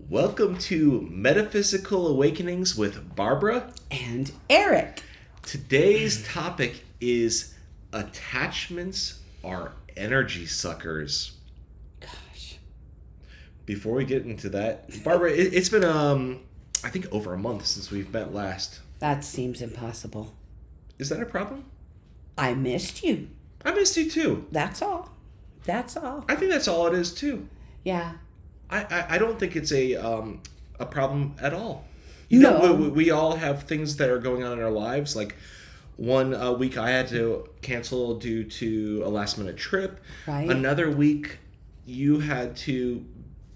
Welcome to Metaphysical Awakenings with Barbara and Eric. Today's topic is attachments are energy suckers. Gosh. Before we get into that, Barbara, it's been I think over a month since we've met last. That seems impossible. Is that a problem? I missed you. I missed you too. That's all. I think that's all it is too. Yeah. I don't think it's a problem at all. No. We all have things that are going on in our lives. Like one week I had to cancel due to a last minute trip. Right. Another week you had to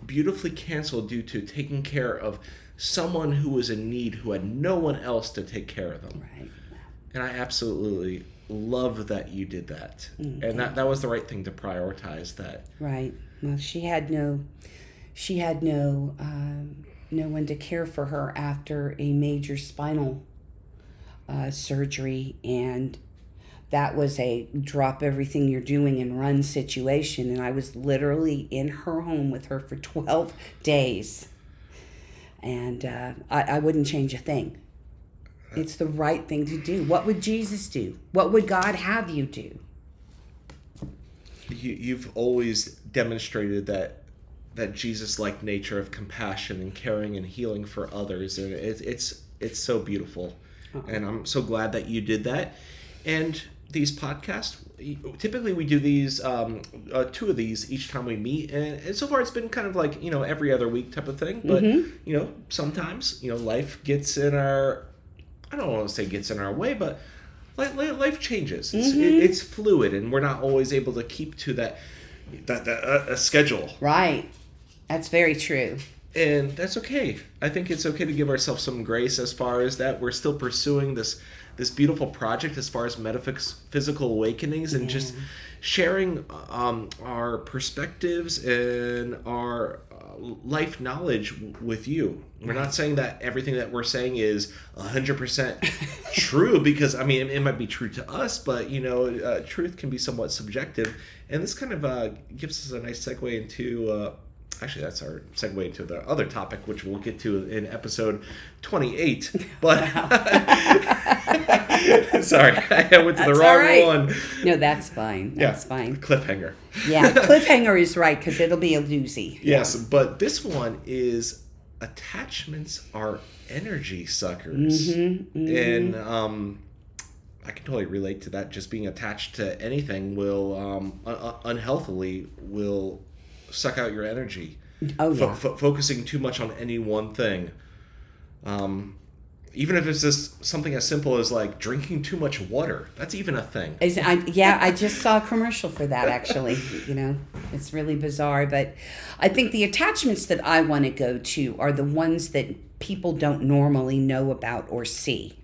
beautifully cancel due to taking care of someone who was in need who had no one else to take care of them. Right. And I absolutely love that you did that. Mm-hmm. And that was the right thing to prioritize that. Right. Well, she had no one to care for her after a major spinal surgery, and that was a drop everything you're doing and run situation. And I was literally in her home with her for 12 days, and I wouldn't change a thing. It's the right thing to do. What would Jesus do? What would God have you do? You've always demonstrated that Jesus-like nature of compassion and caring and healing for others, and it's so beautiful. Uh-oh. And I'm so glad that you did that. And these podcasts, typically we do these two of these each time we meet, and so far it's been kind of like every other week type of thing. But sometimes life gets in our, I don't want to say gets in our way, but life changes. It's fluid, and we're not always able to keep to that schedule. Right. That's very true. And that's okay. I think it's okay to give ourselves some grace as far as that. We're still pursuing this beautiful project as far as metaphysical awakenings and just sharing our perspectives and our life knowledge with you. We're not saying that everything that we're saying is 100% true, because it might be true to us, but truth can be somewhat subjective, and this kind of gives us a nice segue into actually that's our segue into the other topic, which we'll get to in episode 28. But sorry, I went to the wrong one. No, that's fine. That's fine. Cliffhanger. Yeah, cliffhanger is right, because it'll be a doozy. Yes, but this one is attachments are energy suckers. And I can totally relate to that. Just being attached to anything will unhealthily will suck out your energy. Oh, yeah. Focusing too much on any one thing. Even if it's just something as simple as like drinking too much water. That's even a thing. I just saw a commercial for that, actually. It's really bizarre. But I think the attachments that I want to go to are the ones that people don't normally know about or see.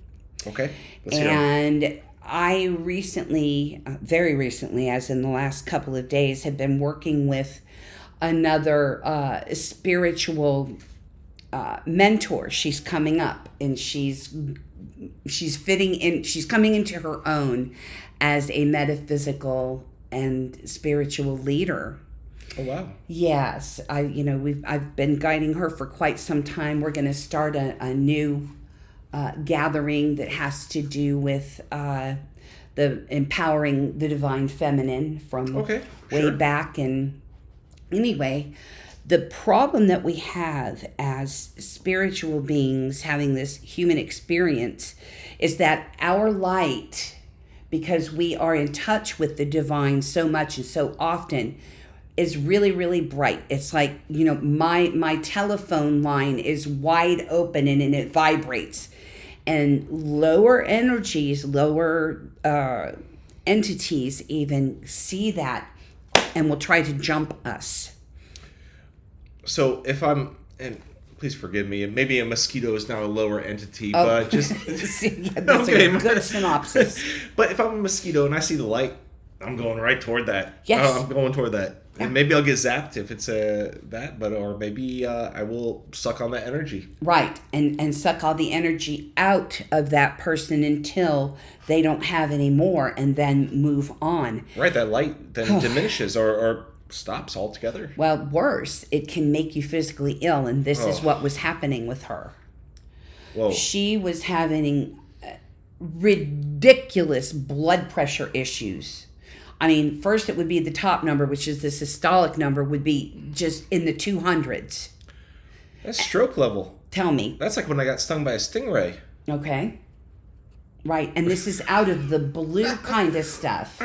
Okay. Let's hear 'em. And I recently, very recently, as in the last couple of days, have been working with another spiritual mentor. She's coming up, and she's fitting in. She's coming into her own as a metaphysical and spiritual leader. Oh wow! Yes, I've been guiding her for quite some time. We're going to start a new gathering that has to do with the empowering the divine feminine from way back. And anyway, the problem that we have as spiritual beings having this human experience is that our light, because we are in touch with the divine so much and so often, is really, really bright. It's like, my telephone line is wide open and it vibrates. And lower energies, lower entities even see that and will try to jump us. So if I'm, and please forgive me, maybe a mosquito is now a lower entity, but just... That's a good synopsis. But if I'm a mosquito and I see the light, I'm going right toward that. Yes. I'm going toward that. Yeah. And maybe I'll get zapped if it's that, or maybe I will suck on that energy. Right, and suck all the energy out of that person until they don't have any more, and then move on. Right, that light then diminishes, or stops altogether. Well, worse, it can make you physically ill, and this is what was happening with her. Whoa. She was having ridiculous blood pressure issues. I mean, first it would be the top number, which is the systolic number, would be just in the 200s. That's stroke level. Tell me. That's like when I got stung by a stingray. Okay. Right, and this is out of the blue kind of stuff.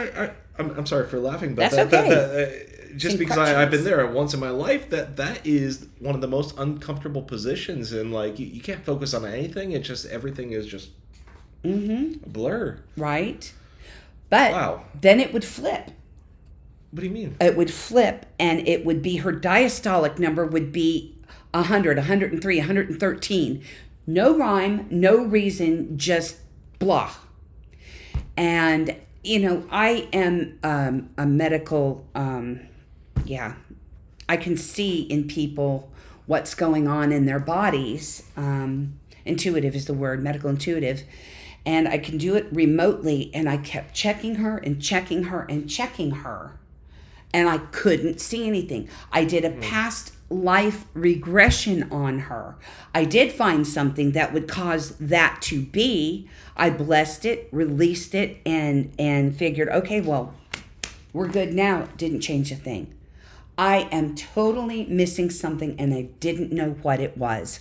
I'm sorry for laughing, but That's okay. Just because I've been there once in my life, that is one of the most uncomfortable positions, and like you can't focus on anything. It's just everything is just a blur. Right, but wow. Then it would flip. What do you mean? It would flip, and it would be her diastolic number would be 100, 103, 113. No rhyme, no reason, just blah. And I am a medical. I can see in people what's going on in their bodies. Intuitive is the word, medical intuitive. And I can do it remotely. And I kept checking her and checking her and checking her. And I couldn't see anything. I did a past life regression on her. I did find something that would cause that to be. I blessed it, released it, and figured, okay, well, we're good now. Didn't change a thing. I am totally missing something, and I didn't know what it was.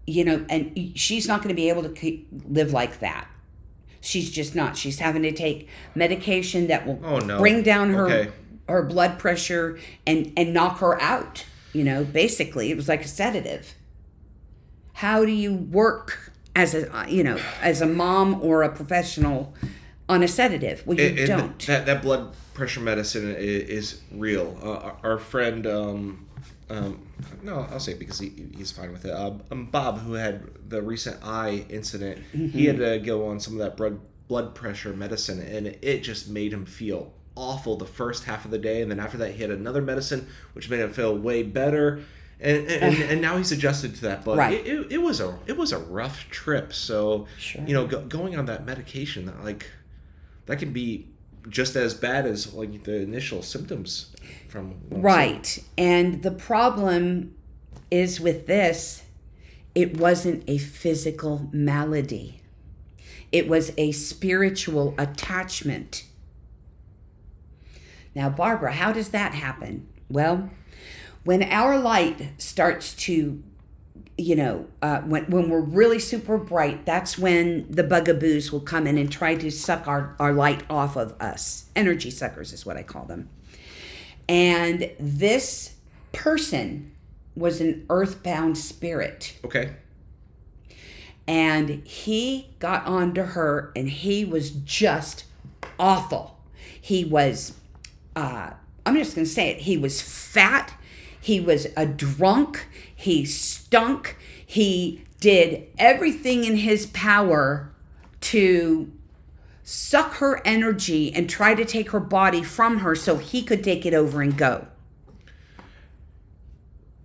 And she's not going to be able to live like that. She's just not. She's having to take medication that will bring down her blood pressure and knock her out. Basically, it was like a sedative. How do you work as a mom or a professional on a sedative? Well, you don't. That blood pressure medicine is real. Our friend, no, I'll say it because he's fine with it. Bob, who had the recent eye incident, he had to go on some of that blood pressure medicine, and it just made him feel awful the first half of the day, and then after that he had another medicine which made him feel way better, and now he's adjusted to that. But right. it was a rough trip. So sure. Going on that medication, that can be just as bad as like the initial symptoms from right. And the problem is with this, it wasn't a physical malady. It was a spiritual attachment. Now, Barbara, how does that happen? Well, when our light starts to, when we're really super bright, that's when the bugaboos will come in and try to suck our light off of us. Energy suckers is what I call them. And this person was an earthbound spirit. Okay. And he got onto her, and he was just awful. He was, I'm just going to say it, he was fat. He was a drunk. He stunk. He did everything in his power to suck her energy and try to take her body from her so he could take it over and go.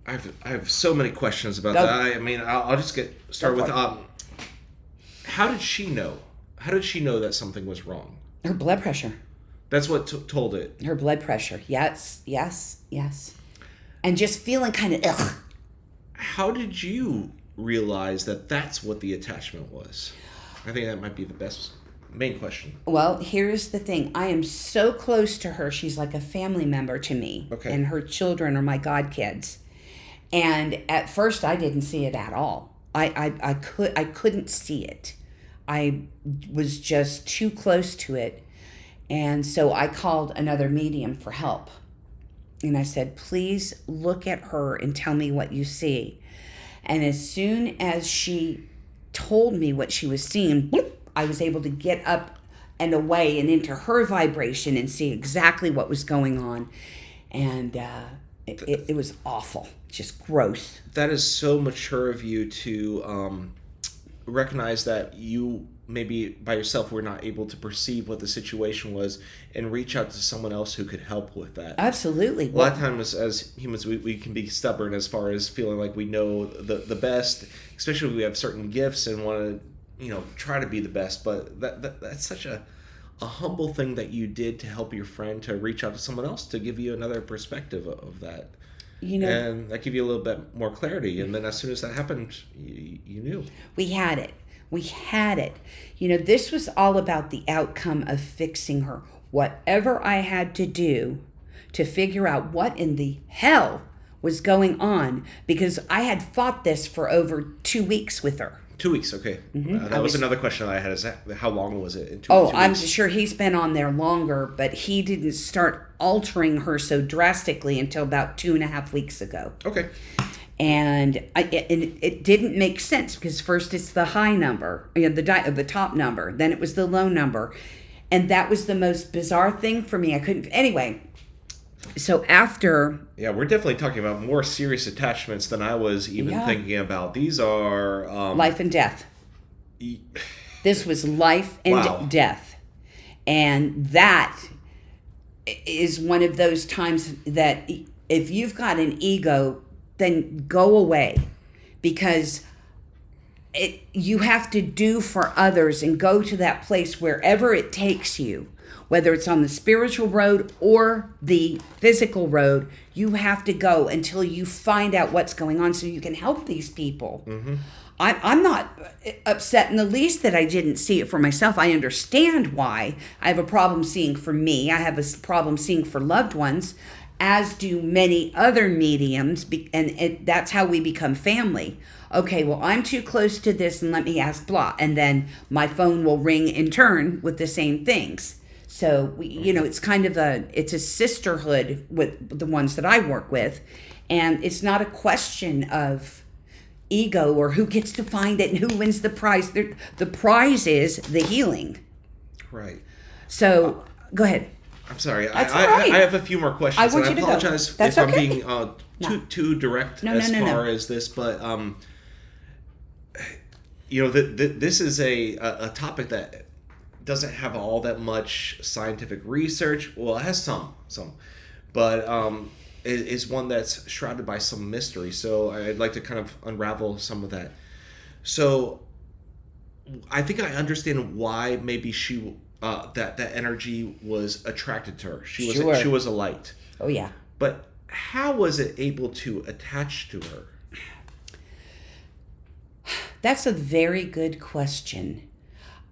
I have so many questions about that. I mean, I'll just start with how did she know? How did she know that something was wrong? Her blood pressure. That's what told it. Her blood pressure. Yes. And just feeling kind of ugh. How did you realize that that's what the attachment was? I think that might be the main question. Well, here's the thing. I am so close to her. She's like a family member to me. Okay. And her children are my godkids. And at first, I didn't see it at all. I couldn't see it. I was just too close to it. And so I called another medium for help. And I said, please look at her and tell me what you see. And as soon as she told me what she was seeing, bloop, I was able to get up and away and into her vibration and see exactly what was going on. And it was awful, just gross. That is so mature of you to recognize that you maybe by yourself were not able to perceive what the situation was and reach out to someone else who could help with that. Absolutely. A lot of times as humans we can be stubborn as far as feeling like we know the best, especially if we have certain gifts and want to try to be the best, but that's such a a humble thing that you did to help your friend to reach out to someone else to give you another perspective of that. And that gave you a little bit more clarity. And then as soon as that happened, you knew. We had it. This was all about the outcome of fixing her. Whatever I had to do to figure out what in the hell was going on, because I had fought this for over 2 weeks with her. 2 weeks, okay. That was another question that I had. Is that how long was it? In 2 I'm weeks? sure he's been on there longer, but he didn't start altering her so drastically until about 2.5 weeks ago. Okay. And it didn't make sense, because first it's the high number, the top number, then it was the low number, and that was the most bizarre thing for me. I couldn't. Anyway, so after. Yeah, we're definitely talking about more serious attachments than I was even thinking about. These are life and death. This was life and death, and that is one of those times that if you've got an ego, then go away, because you have to do for others and go to that place wherever it takes you, whether it's on the spiritual road or the physical road. You have to go until you find out what's going on so you can help these people. Mm-hmm. I'm not upset in the least that I didn't see it for myself. I understand why. I have a problem seeing for me. I have a problem seeing for loved ones, as do many other mediums, and that's how we become family. Okay, well, I'm too close to this, and let me ask blah, and then my phone will ring in turn with the same things. So it's kind of it's a sisterhood with the ones that I work with, and it's not a question of ego or who gets to find it and who wins the prize. The prize is the healing. Right. So go ahead. I'm sorry. That's I all right. I have a few more questions. I want you to go. apologize That's if okay. I'm being too direct as far as this, but this is a topic that doesn't have all that much scientific research. Well, it has some, but it is one that's shrouded by some mystery. So I'd like to kind of unravel some of that. So I think I understand why maybe she that energy was attracted to her. She was a light. Oh yeah. But how was it able to attach to her? That's a very good question.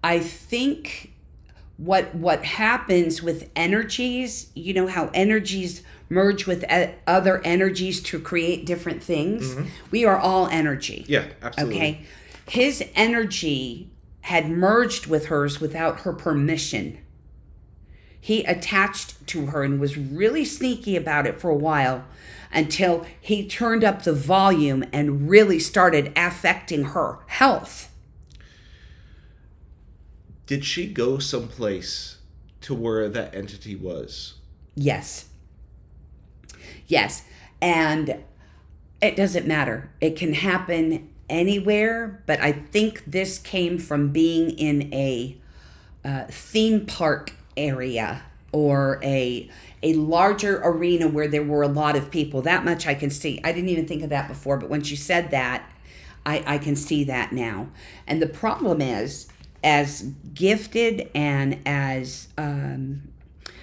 I think what happens with energies, how energies merge with other energies to create different things. Mm-hmm. We are all energy. Yeah, absolutely. Okay. His energy had merged with hers without her permission. He attached to her and was really sneaky about it for a while, until he turned up the volume and really started affecting her health. Did she go someplace to where that entity was? Yes. And it doesn't matter. It can happen anywhere, but I think this came from being in a theme park area or a larger arena where there were a lot of people. That much I can see. I didn't even think of that before, but once you said that, I can see that now. And the problem is, as gifted and as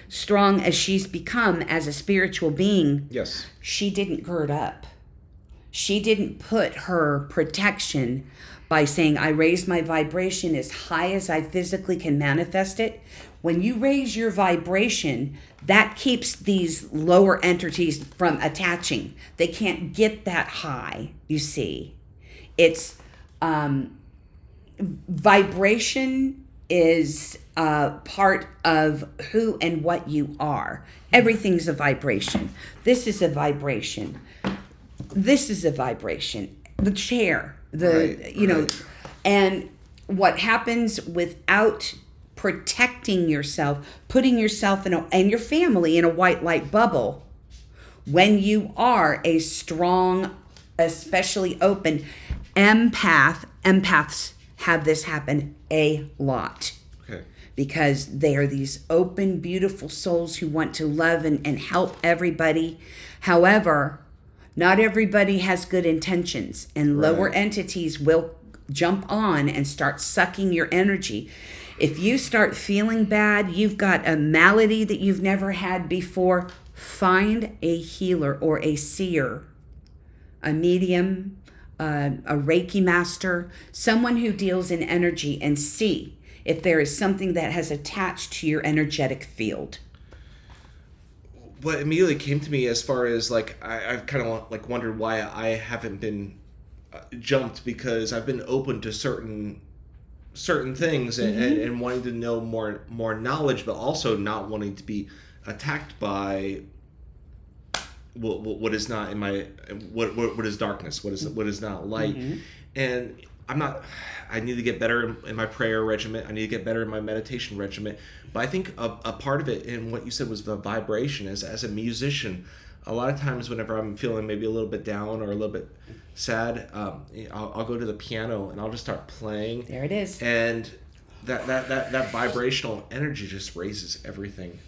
strong as she's become as a spiritual being, yes, she didn't gird up. She didn't put her protection by saying, I raise my vibration as high as I physically can manifest it. When you raise your vibration, that keeps these lower entities from attaching. They can't get that high, you see. It's vibration is part of who and what you are. Everything's a vibration. This is a vibration. This is a vibration. The chair, right. And what happens without protecting yourself, putting yourself and your family in a white light bubble, when you are a strong, especially open empaths have this happen a lot. Okay. Because they are these open, beautiful souls who want to love and help everybody. However, not everybody has good intentions, and lower entities will jump on and start sucking your energy. If you start feeling bad, you've got a malady that you've never had before, find a healer or a seer, a medium, a Reiki master, someone who deals in energy, and see if there is something that has attached to your energetic field. What immediately came to me as far as like I've kind of like wondered why I haven't been jumped, because I've been open to certain things and wanting to know more knowledge, but also not wanting to be attacked by what is not in my what is darkness, what is not light. And I need to get better in my prayer regimen. I need to get better in my meditation regimen. But I think a part of it, and what you said, was the vibration. As a musician, a lot of times whenever I'm feeling maybe a little bit down or a little bit sad, I'll go to the piano and I'll just start playing. There it is. And that vibrational energy just raises everything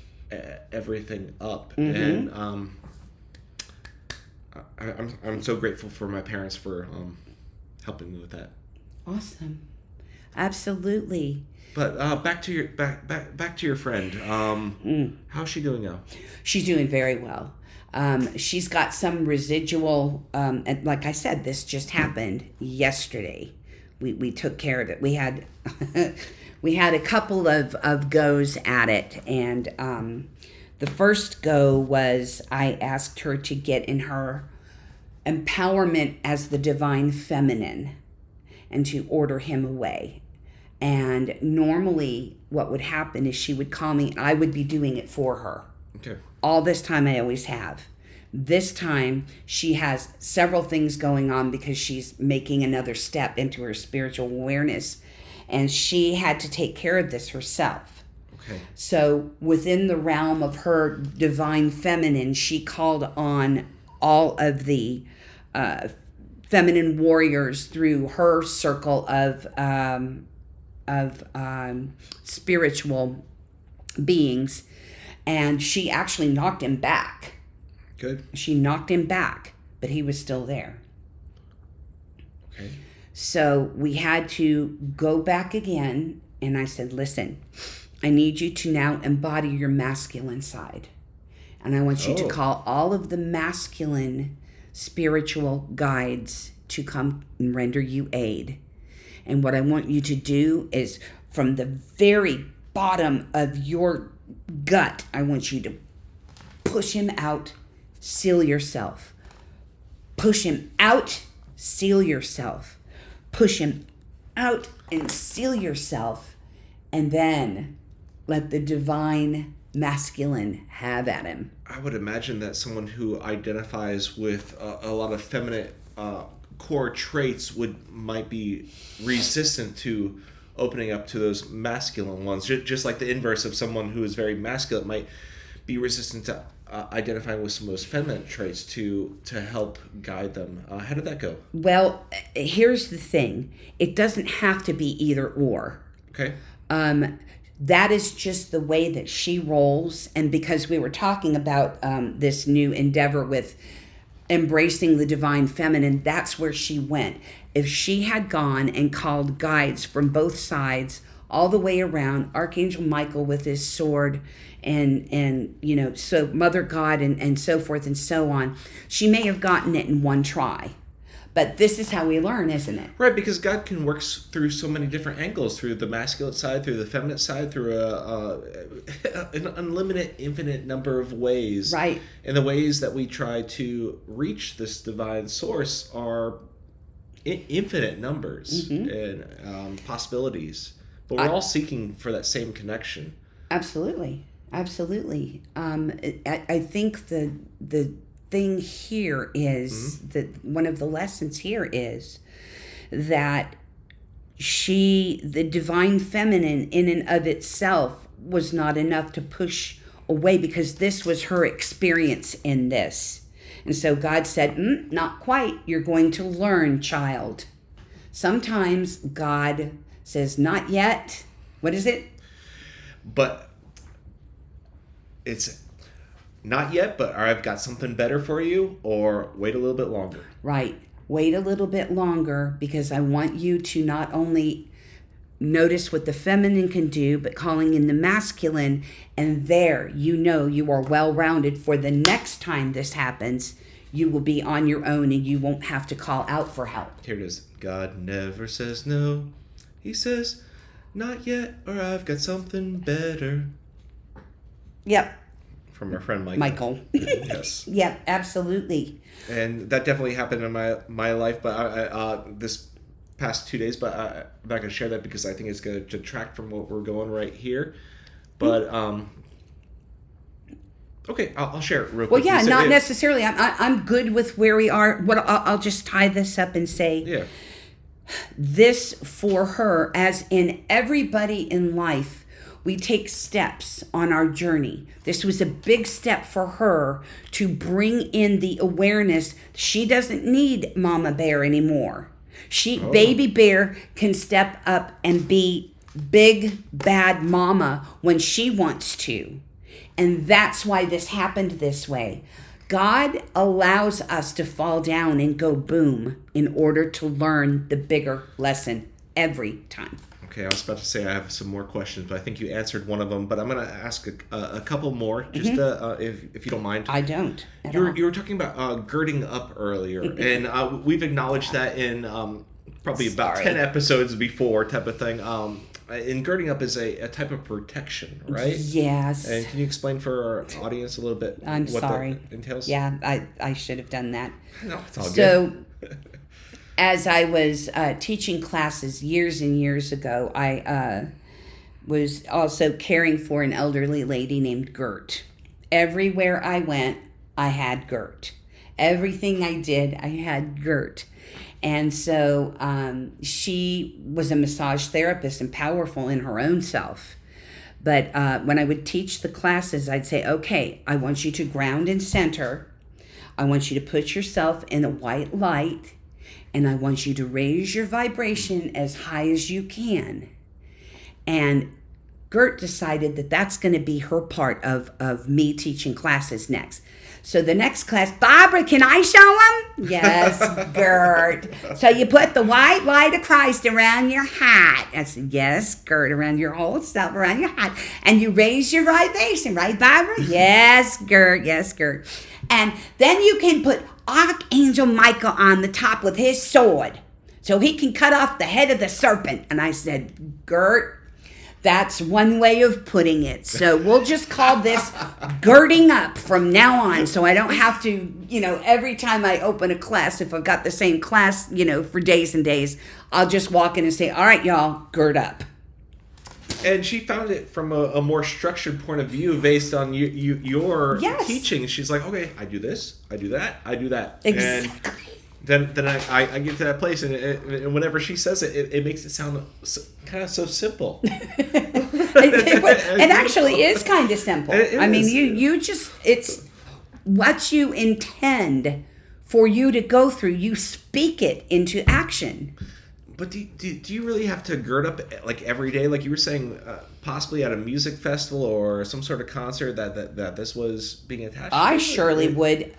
up. And I'm so grateful for my parents for helping me with that. Awesome. Absolutely. But back to your friend. How's she doing now? She's doing very well. She's got some residual, and like I said, this just happened yesterday. We took care of it. We had we had a couple of goes at it, and the first go was I asked her to get in her empowerment as the divine feminine and to order him away. And normally what would happen is she would call me and I would be doing it for her. Okay. All this time I always have. This time she has several things going on because she's making another step into her spiritual awareness, and she had to take care of this herself. Okay. So within the realm of her divine feminine, she called on all of the feminine warriors through her circle of spiritual beings, and she actually knocked him back. Good. She knocked him back, but he was still there. Okay. So we had to go back again, and I said, listen, I need you to now embody your masculine side. And I want you to call all of the masculine spiritual guides to come and render you aid. And what I want you to do is, from the very bottom of your gut, I want you to push him out, seal yourself. Push him out, seal yourself. Push him out and seal yourself. And then let the divine masculine have at him. I would imagine that someone who identifies with a lot of feminine core traits might be resistant to opening up to those masculine ones. Just like the inverse of someone who is very masculine might be resistant to identifying with some of those feminine traits to help guide them. How did that go? Well, here's the thing. It doesn't have to be either or. Okay. That is just the way that she rolls. And because we were talking about this new endeavor with embracing the divine feminine, that's where she went. If she had gone and called guides from both sides all the way around, Archangel Michael with his sword and you know, so Mother God and so forth and so on, she may have gotten it in one try. But this is how we learn, isn't it? Right, because God can work through so many different angles, through the masculine side, through the feminine side, through an unlimited, infinite number of ways. Right. And the ways that we try to reach this divine source are infinite numbers and possibilities. But we're all seeking for that same connection. Absolutely. Absolutely. I think the thing here is that one of the lessons here is that the divine feminine in and of itself was not enough to push away, because this was her experience in this. And so God said, not quite. You're going to learn, child. Sometimes God says, not yet. What is it? But it's not yet, but I've got something better for you, or wait a little bit longer. Right. Wait a little bit longer, because I want you to not only notice what the feminine can do, but calling in the masculine, and there you are well-rounded for the next time this happens. You will be on your own and you won't have to call out for help. Here it is. God never says no. He says, not yet, or I've got something better. Yep. From our friend Michael. Yes. Yep, absolutely. And that definitely happened in my life, but I this past 2 days, but I'm not going to share that because I think it's going to detract from what we're going right here. But, okay, I'll share it real quick. Well, yeah, not necessarily. I'm good with where we are. I'll just tie this up and say, this for her, as in everybody in life, we take steps on our journey. This was a big step for her to bring in the awareness. She doesn't need Mama Bear anymore. Baby Bear can step up and be big, bad mama when she wants to. And that's why this happened this way. God allows us to fall down and go boom in order to learn the bigger lesson every time. Okay, I was about to say I have some more questions, but I think you answered one of them. But I'm going to ask a couple more, just if you don't mind. I don't. You were talking about girding up earlier, and we've acknowledged that in probably about 10 episodes before, type of thing. And girding up is a type of protection, right? Yes. And can you explain for our audience a little bit what that entails? Yeah, I should have done that. No, it's all good. So, as I was teaching classes years and years ago, I was also caring for an elderly lady named Gert. Everywhere I went, I had Gert. Everything I did, I had Gert. And so she was a massage therapist and powerful in her own self. But when I would teach the classes, I'd say, okay, I want you to ground and center. I want you to put yourself in a white light. And I want you to raise your vibration as high as you can. And Gert decided that that's going to be her part of me teaching classes next. So the next class, Barbara, can I show them? Yes, Gert. So you put the white light of Christ around your hat. I said, yes, Gert, around your whole self, around your hat. And you raise your vibration, right, Barbara? Yes, Gert, yes, Gert. And then you can put Archangel Michael on the top with his sword so he can cut off the head of the serpent. And I said, Gert, that's one way of putting it. So we'll just call this girding up from now on. So I don't have to, every time I open a class, if I've got the same class, for days and days, I'll just walk in and say, all right, y'all, gird up. And she found it from a more structured point of view based on your teaching. She's like, okay, I do this, I do that, I do that. Exactly. And then I get to that place, and whenever she says it makes it sound kind of so simple. It actually is kind of simple. I mean, you just, it's what you intend for you to go through. You speak it into action. But do you really have to gird up like every day? Like you were saying, possibly at a music festival or some sort of concert that this was being attached to? I surely would.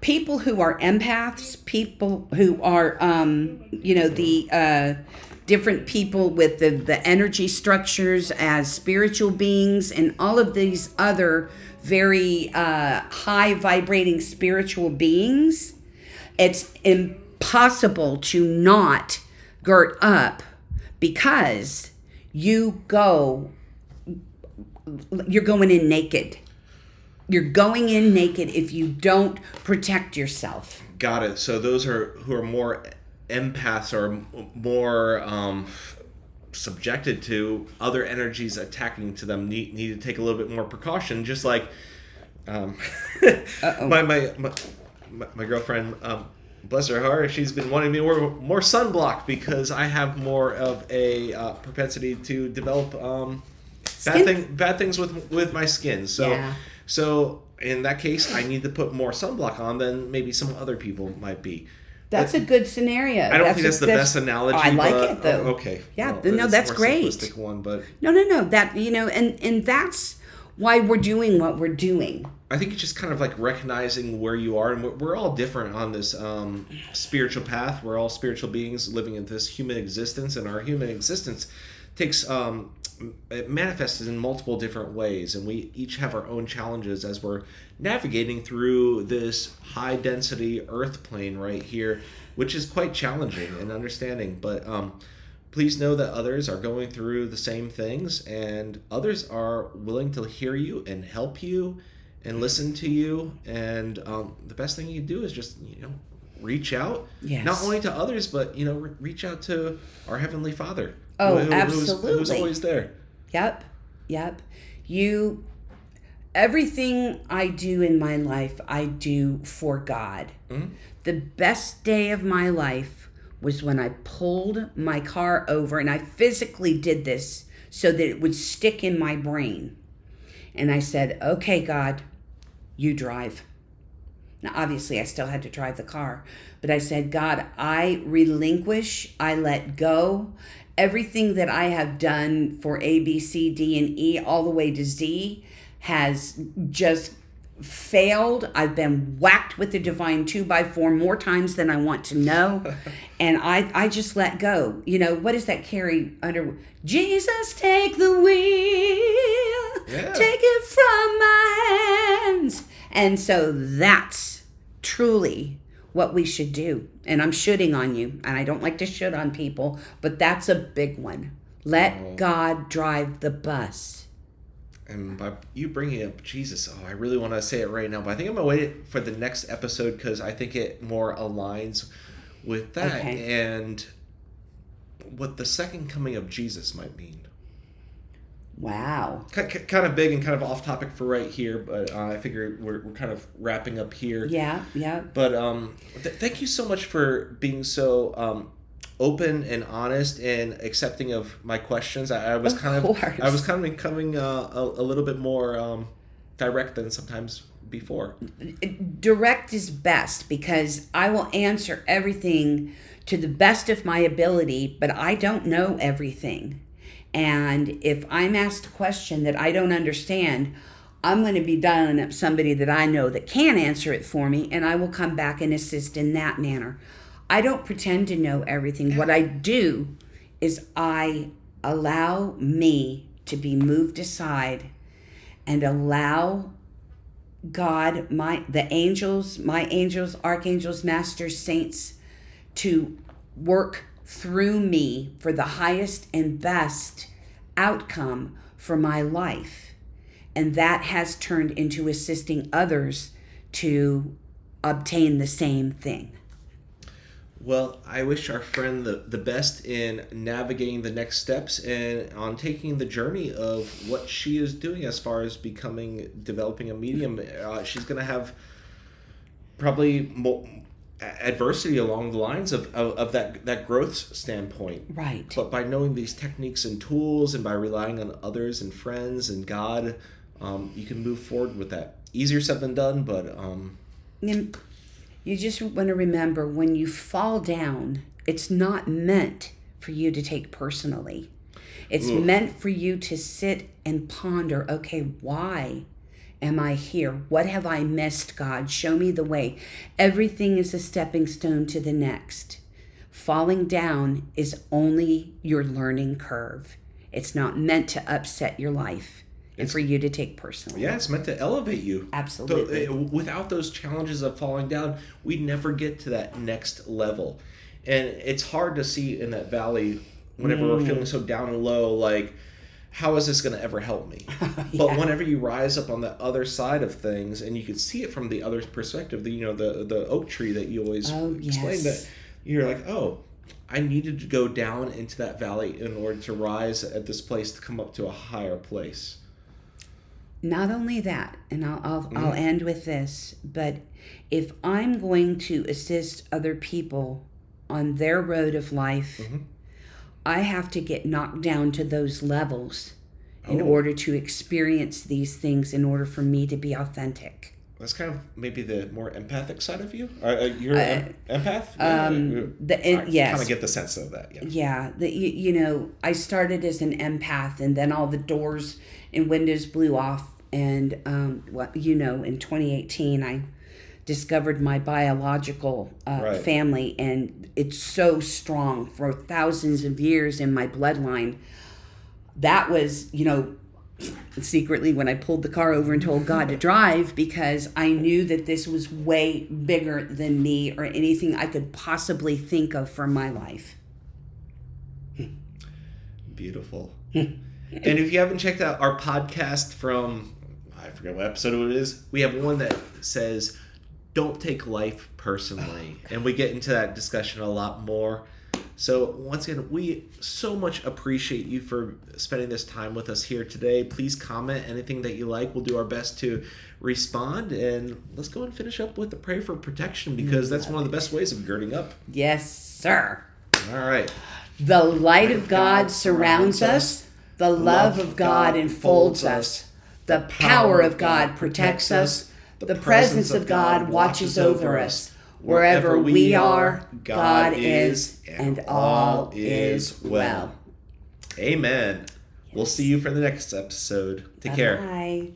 People who are empaths, people who are, the different people with the energy structures as spiritual beings and all of these other very high vibrating spiritual beings, it's impossible to not gird up because you're going in naked. You're going in naked if you don't protect yourself. Got it. So those who are more empaths or more subjected to other energies attacking to them need to take a little bit more precaution. Just like my girlfriend, bless her heart, she's been wanting me to wear more sunblock because I have more of a propensity to develop bad things with my skin. So in that case, I need to put more sunblock on than maybe some other people might be. That's a good scenario. I don't think that's the best analogy. I like it though. Okay. Yeah, well, that's great. Simplistic one, but no. That and that's why we're doing what we're doing. I think it's just kind of like recognizing where you are, and we're all different on this spiritual path. We're all spiritual beings living in this human existence, and our human existence takes it manifests in multiple different ways, and we each have our own challenges as we're navigating through this high density earth plane right here, which is quite challenging and understanding. But please know that others are going through the same things, and others are willing to hear you and help you and listen to you. And the best thing you can do is just, reach out, not only to others, but, reach out to our Heavenly Father. Oh, absolutely. Who's always there. Yep. Everything I do in my life, I do for God. Mm-hmm. The best day of my life was when I pulled my car over, and I physically did this so that it would stick in my brain. And I said, okay, God, you drive. Now, obviously, I still had to drive the car, but I said, God, I relinquish, I let go. Everything that I have done for A, B, C, D, and E, all the way to Z, has just failed. I've been whacked with the divine 2x4 more times than I want to know. And I just let go. What does that carry under? Jesus, take the wheel. Yeah. Take it from my hands. And so that's truly what we should do. And I'm shooting on you. And I don't like to shoot on people, but that's a big one. Let God drive the bus. And by you bringing up Jesus, I really want to say it right now, but I think I'm going to wait for the next episode because I think it more aligns with that and what the second coming of Jesus might mean. Wow. Kind of big and kind of off topic for right here, but I figure we're kind of wrapping up here. Yeah. But thank you so much for being so open and honest and accepting of my questions. I was becoming a little bit more direct than sometimes before. Direct is best because I will answer everything to the best of my ability, but I don't know everything. And if I'm asked a question that I don't understand, I'm going to be dialing up somebody that I know that can answer it for me, and I will come back and assist in that manner. I don't pretend to know everything. What I do is I allow me to be moved aside and allow God, my angels, archangels, masters, saints, to work through me for the highest and best outcome for my life. And that has turned into assisting others to obtain the same thing. Well, I wish our friend the best in navigating the next steps and on taking the journey of what she is doing as far as developing a medium. She's going to have probably more adversity along the lines of that growth standpoint. Right. But by knowing these techniques and tools and by relying on others and friends and God, you can move forward with that. Easier said than done, but... You just want to remember, when you fall down, it's not meant for you to take personally. It's meant for you to sit and ponder, okay, why am I here? What have I missed, God? Show me the way. Everything is a stepping stone to the next. Falling down is only your learning curve. It's not meant to upset your life. And for you to take personally. Yeah, it's meant to elevate you. Absolutely. Without those challenges of falling down, we never get to that next level. And it's hard to see in that valley whenever we're feeling so down and low, like, how is this going to ever help me? Yeah. But whenever you rise up on the other side of things and you can see it from the other perspective, the oak tree that you always explain, that you're like, I needed to go down into that valley in order to rise at this place to come up to a higher place. Not only that, and I'll end with this, but if I'm going to assist other people on their road of life, I have to get knocked down to those levels in order to experience these things, in order for me to be authentic. That's kind of maybe the more empathic side of you. You're an empath? Yes. Kind of get the sense of that. Yeah. I started as an empath, and then all the doors and windows blew off. And, in 2018, I discovered my biological family, and it's so strong for thousands of years in my bloodline. that was, secretly when I pulled the car over and told God to drive, because I knew that this was way bigger than me or anything I could possibly think of for my life. Beautiful. And if you haven't checked out our podcast from, I forget what episode it is, we have one that says, don't take life personally. And we get into that discussion a lot more. So once again, we so much appreciate you for spending this time with us here today. Please comment anything that you like. We'll do our best to respond. And let's go and finish up with the prayer for protection, because that's one of the best ways of girding up. Yes, sir. All right. The light of God surrounds us. The love of God enfolds us. The power of God protects us. The presence of God watches over us. Wherever we are, God is, and all is well. Amen. We'll see you for the next episode. Take care. Bye.